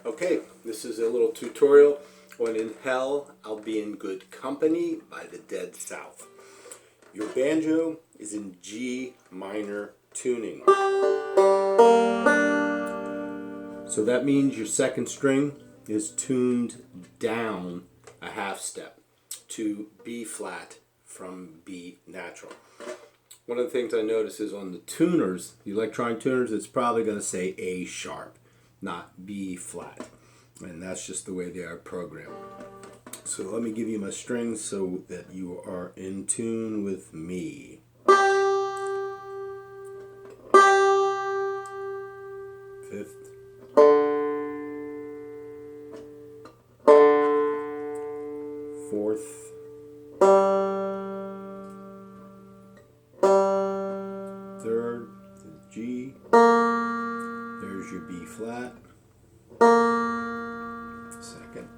Okay, this is a little tutorial on In Hell I'll Be in Good Company by the Dead South. Your banjo is in G minor tuning. So that means your second string is tuned down a half step to B flat from B natural. One of the things I notice is on the tuners, the electronic tuners, it's probably going to say A sharp, not B flat. And that's just the way they are programmed. So let me give you my strings so that you are in tune with me. Fifth. Fourth. Third is G. There's your B flat. Second.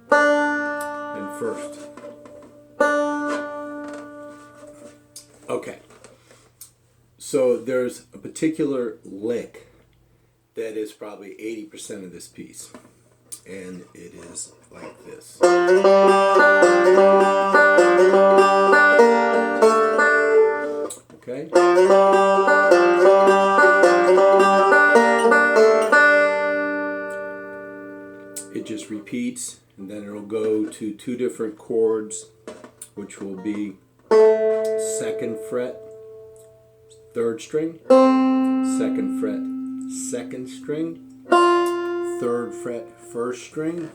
And first. Okay. So there's a particular lick that is probably 80% of this piece. And it is like this. Okay? It just repeats, and then it'll go to two different chords, which will be second fret, third string, second fret, second string, third fret, first string.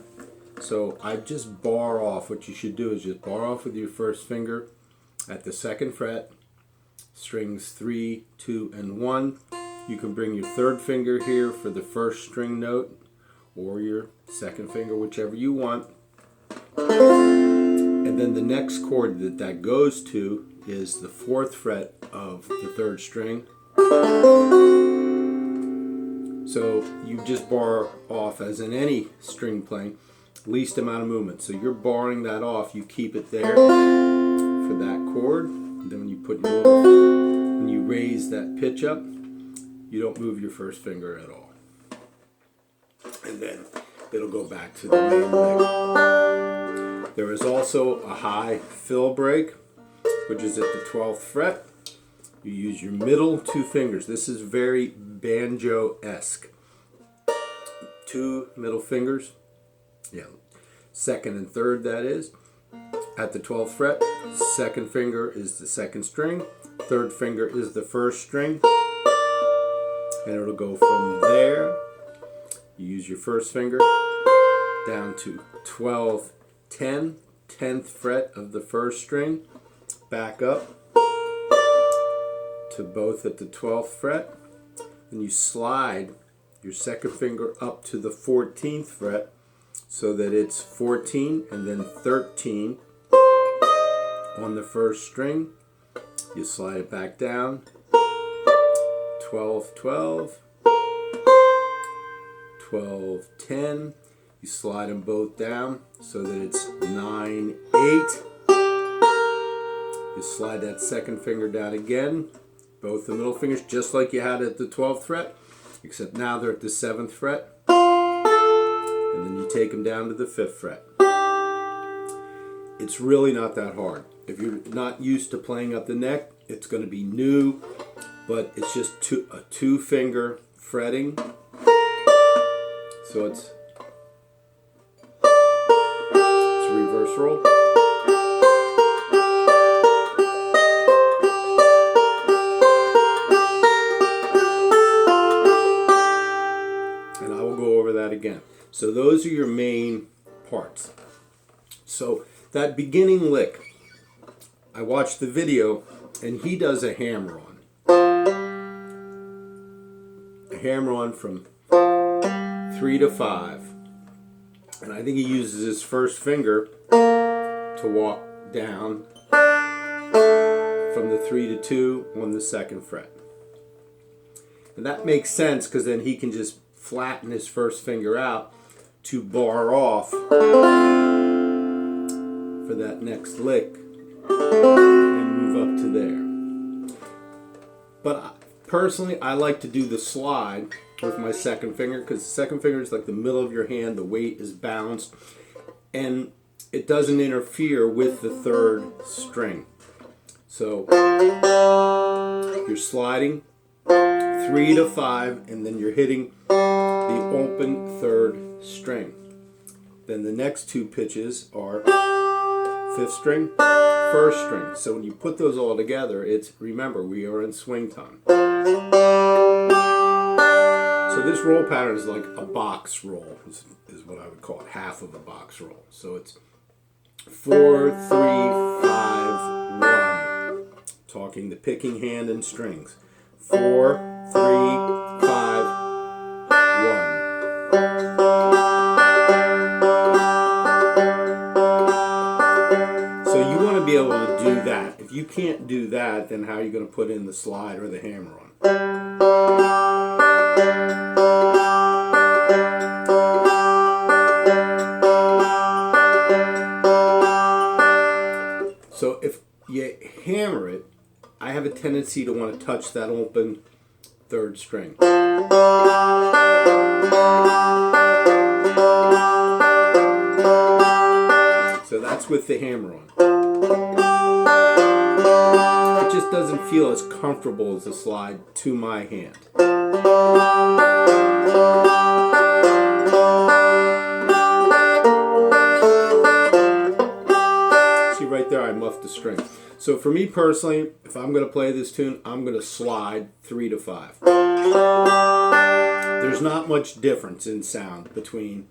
So I just bar off. What you should do is just bar off with your first finger at the second fret, strings 3, 2, and 1. You can bring your third finger here for the first string note, or your second finger, whichever you want. And then the next chord that goes to is the fourth fret of the third string. So you just bar off, as in any string playing, least amount of movement. So you're barring that off, you keep it there for that chord. And then when you raise that pitch up, you don't move your first finger at all. And then it'll go back to the main lick. There is also a high fill break, which is at the 12th fret. You use your middle two fingers. This is very banjo-esque. Two middle fingers, second and third, that is, at the 12th fret. Second finger is the second string, third finger is the first string, and it'll go from there. You use your first finger down to 12, 10, 10th fret of the first string, back up to both at the 12th fret, and you slide your second finger up to the 14th fret so that it's 14 and then 13 on the first string. You slide it back down, 12, 12, 12, 10. You slide them both down so that it's 9, 8. You slide that second finger down again, both the middle fingers, just like you had at the 12th fret, except now they're at the 7th fret. And then you take them down to the 5th fret. It's really not that hard. If you're not used to playing up the neck, it's going to be new, but it's just a two-finger fretting. So it's a reverse roll. And I will go over that again. So those are your main parts. So that beginning lick, I watched the video and he does a hammer-on. A hammer-on from 3 to 5. And I think he uses his first finger to walk down from the 3 to 2 on the second fret. And that makes sense because then he can just flatten his first finger out to bar off for that next lick and move up to there. But personally, I like to do the slide with my second finger, because the second finger is like the middle of your hand, the weight is balanced, and it doesn't interfere with the third string. So you're sliding 3 to 5, and then you're hitting the open third string. Then the next two pitches are 5th string, 1st string. So when you put those all together, remember, we are in swing time. So this roll pattern is like a box roll, is what I would call it, half of a box roll. So it's 4, 3, 5, 1. Talking the picking hand and strings. 4, 3, 5, 1. So you want to be able to do that. If you can't do that, then how are you going to put in the slide or the hammer on? So if you hammer it, I have a tendency to want to touch that open third string. So that's with the hammer on. It just doesn't feel as comfortable as a slide to my hand. Right there, I muffed the string. So for me personally, if I'm going to play this tune, I'm going to slide 3 to 5. There's not much difference in sound between.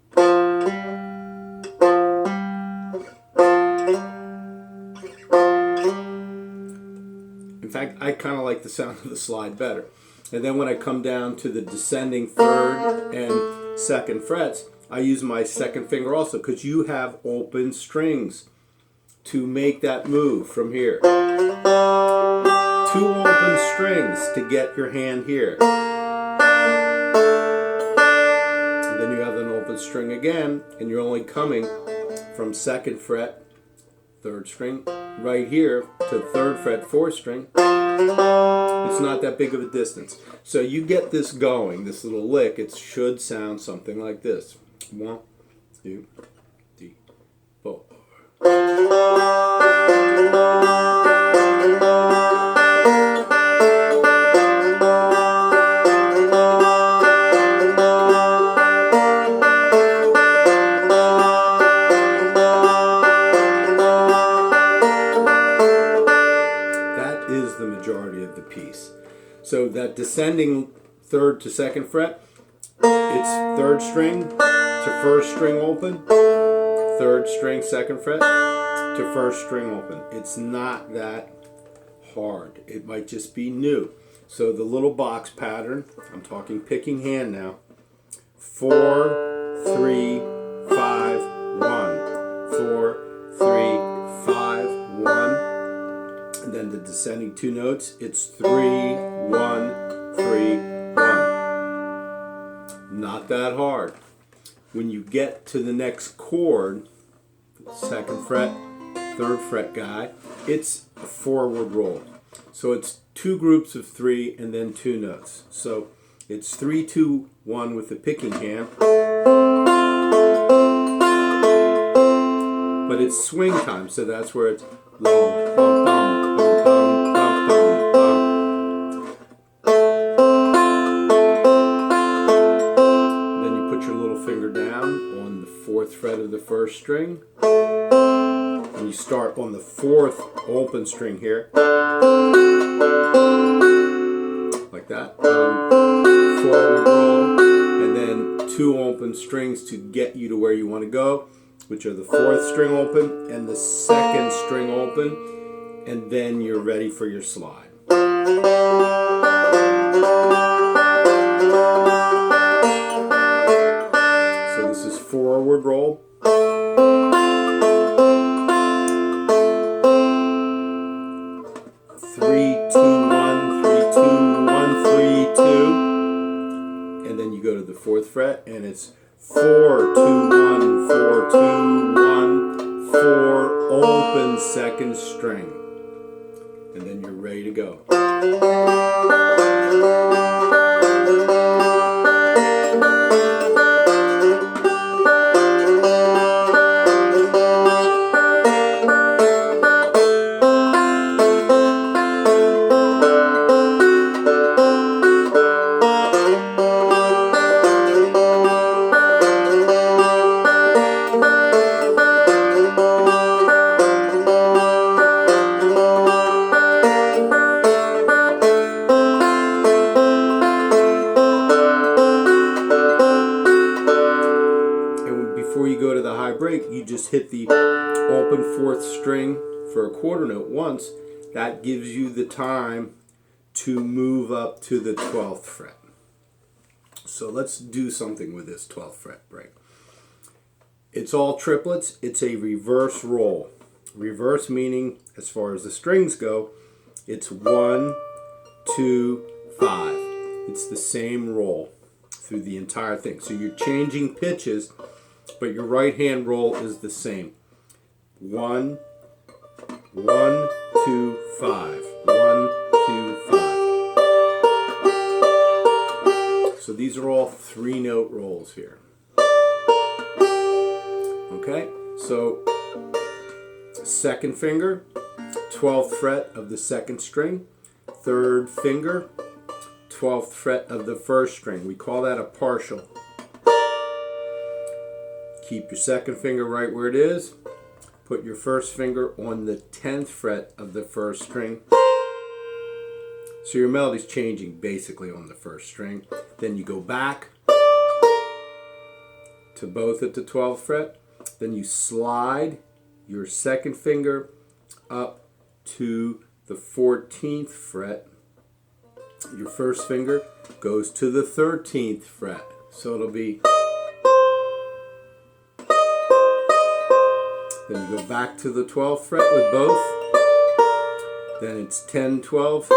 In fact, I kind of like the sound of the slide better. And then when I come down to the descending 3rd and 2nd frets, I use my second finger also, because you have open strings to make that move from here. 2 open strings to get your hand here. And then you have an open string again, and you're only coming from 2nd fret, 3rd string, right here to 3rd fret, 4th string. It's not that big of a distance. So you get this going, this little lick, it should sound something like this. 1, 2, 3, 4. That is the majority of the piece. So that descending 3rd to 2nd fret, it's 3rd string to 1st string open, 3rd string 2nd fret to 1st string open. It's not that hard. It might just be new. So the little box pattern, I'm talking picking hand now. 4, 3, 5, 1. 4, 3, 5, 1. And then the descending 2 notes, it's 3, 1, 3, 1. Not that hard. When you get to the next chord, 2nd fret, 3rd fret guy, it's a forward roll. So it's 2 groups of 3 and then 2 notes. So it's 3, 2, 1 with the picking hand. But it's swing time, so that's where it's long, bum, bum, bum, bum, bum, bum. Then you put your little finger down on the 4th fret of the 1st string. And you start on the 4th open string here. Like that. Forward roll. And then 2 open strings to get you to where you want to go, which are the 4th string open and the 2nd string open. And then you're ready for your slide. So this is forward roll. 3, 2, 1, 3, 2, 1, 3, 2. And then you go to the 4th fret and it's 4, 2, 1, 4, 2, 1, 4, open 2nd string. And then you're ready to go. break, you just hit the open 4th string for a quarter note once. That gives you the time to move up to the 12th fret. So let's do something with this 12th fret break. It's all triplets. It's a reverse roll. Reverse meaning, as far as the strings go, it's 1, 2, 5. It's the same roll through the entire thing. So you're changing pitches, but your right hand roll is the same. 1, 1, 2, 5. 1, 2, 5. So these are all 3-note rolls here. Okay, so 2nd finger, 12th fret of the 2nd string, 3rd finger, 12th fret of the 1st string. We call that a partial. Keep your 2nd finger right where it is. Put your 1st finger on the 10th fret of the 1st string. So your melody's changing basically on the 1st string. Then you go back to both at the 12th fret. Then you slide your 2nd finger up to the 14th fret. Your 1st finger goes to the 13th fret. So it'll be, then you go back to the 12th fret with both. Then it's 10, 12.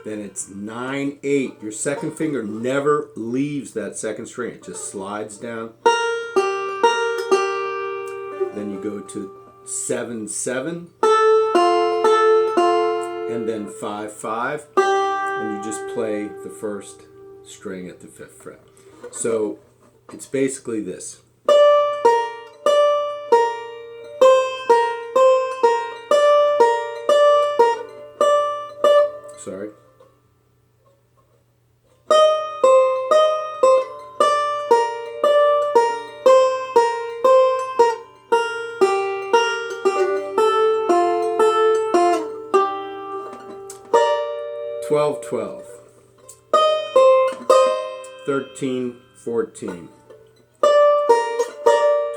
Then it's 9, 8. Your 2nd finger never leaves that 2nd string. It just slides down. Then you go to 7, 7. And then 5, 5. And you just play the 1st string at the 5th fret. So it's basically this. Sorry. Twelve, 12, 13, 14,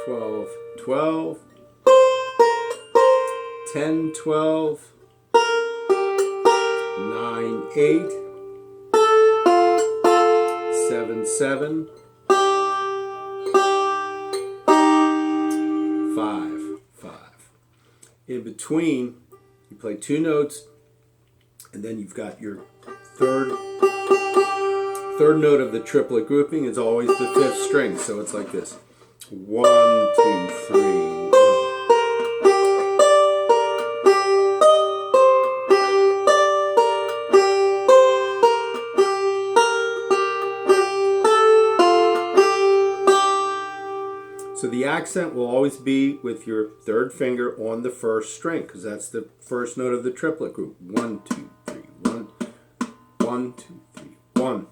12, 12, 10, 12, 9, 8, 7, 7, 5, 5. In between, you play 2 notes, and then you've got your third note of the triplet grouping is always the 5th string. So it's like this. 1, 2, 3, 1. So the accent will always be with your 3rd finger on the 1st string, because that's the 1st note of the triplet group. 1, 2, 3, 1, 1, 2, 3, 1,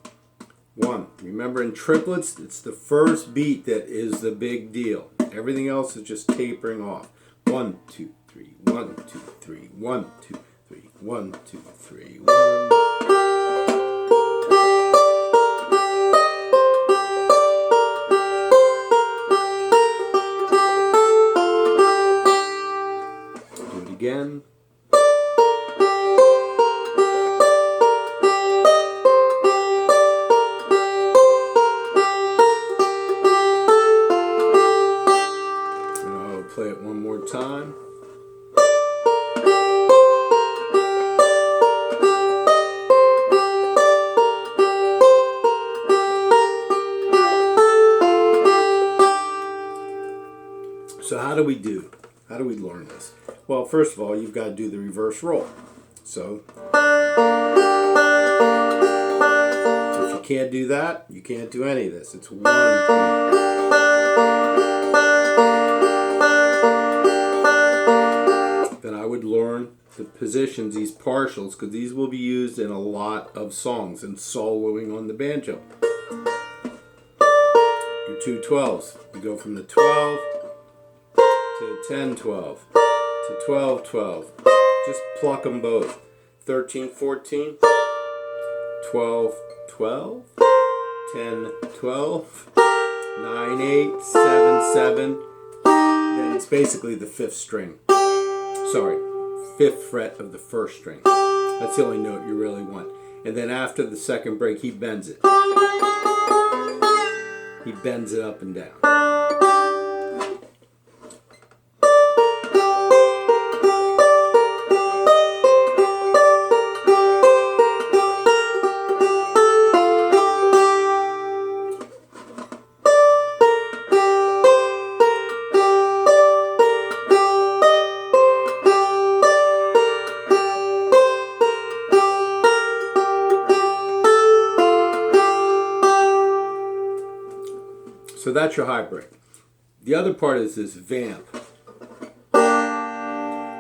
1. Remember, in triplets, it's the 1st beat that is the big deal. Everything else is just tapering off. 1, 2, 3, 1, 2, 3, 1, 2, 3, 1, 2, 3, 1. Again. And I'll play it one more time. So how do we do? How do we learn this? Well, first of all, you've got to do the reverse roll. So if you can't do that, you can't do any of this. It's 1, 2. Then I would learn the positions, these partials, because these will be used in a lot of songs and soloing on the banjo. Your 2 12s. You go from the 12 to 10, 12. To 12, 12. Just pluck them both. 13, 14, 12, 12, 10, 12, 9, 8, 7, 7. Then it's basically the 5th string. Sorry, 5th fret of the 1st string. That's the only note you really want. And then after the 2nd break, he bends it. He bends it up and down. So that's your high break. The other part is this vamp,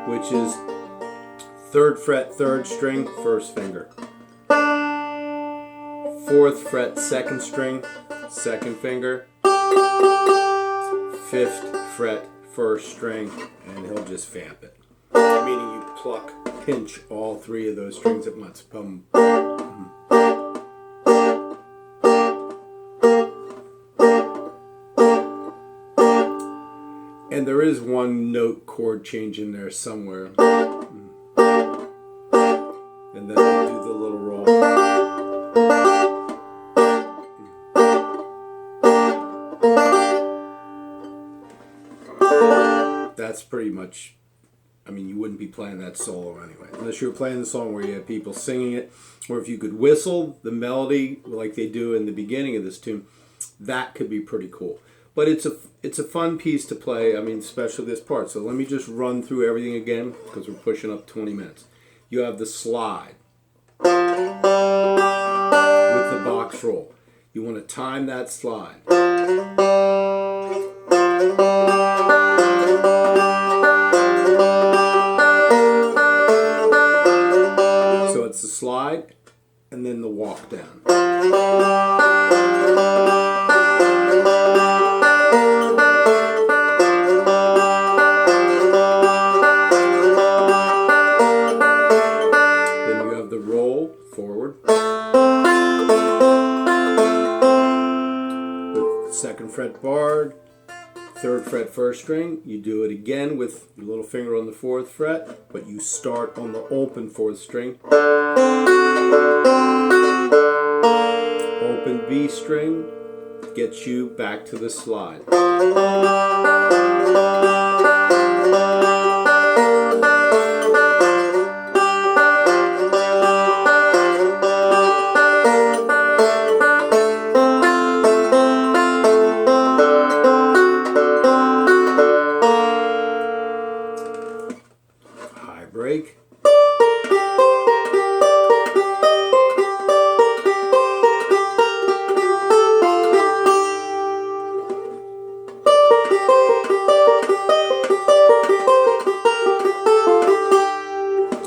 which is 3rd fret, 3rd string, 1st finger. 4th fret, 2nd string, 2nd finger. 5th fret, 1st string, and he'll just vamp it. Meaning you pluck, pinch all 3 of those strings at once. Boom. And there is one note chord change in there somewhere. And then we'll do the little roll. That's pretty much, I mean, you wouldn't be playing that solo anyway. Unless you were playing the song where you had people singing it. Or if you could whistle the melody like they do in the beginning of this tune, that could be pretty cool. But it's a fun piece to play, I mean, especially this part. So let me just run through everything again, because we're pushing up 20 minutes. You have the slide with the box roll. You want to time that slide. So it's the slide and then the walk down. Forward with 2nd fret barred, 3rd fret 1st string. You do it again with your little finger on the 4th fret, but you start on the open 4th string. Open B string gets you back to the slide. Break.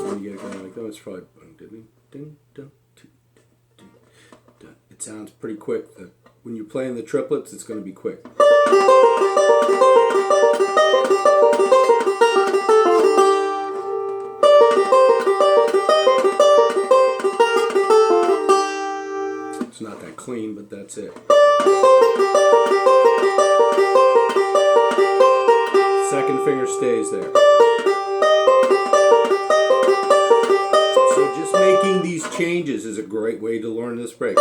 When you get it going like that, it's probably it sounds pretty quick. When you're playing the triplets, it's going to be quick. It's not that clean, but that's it. 2nd finger stays there. So just making these changes is a great way to learn this break.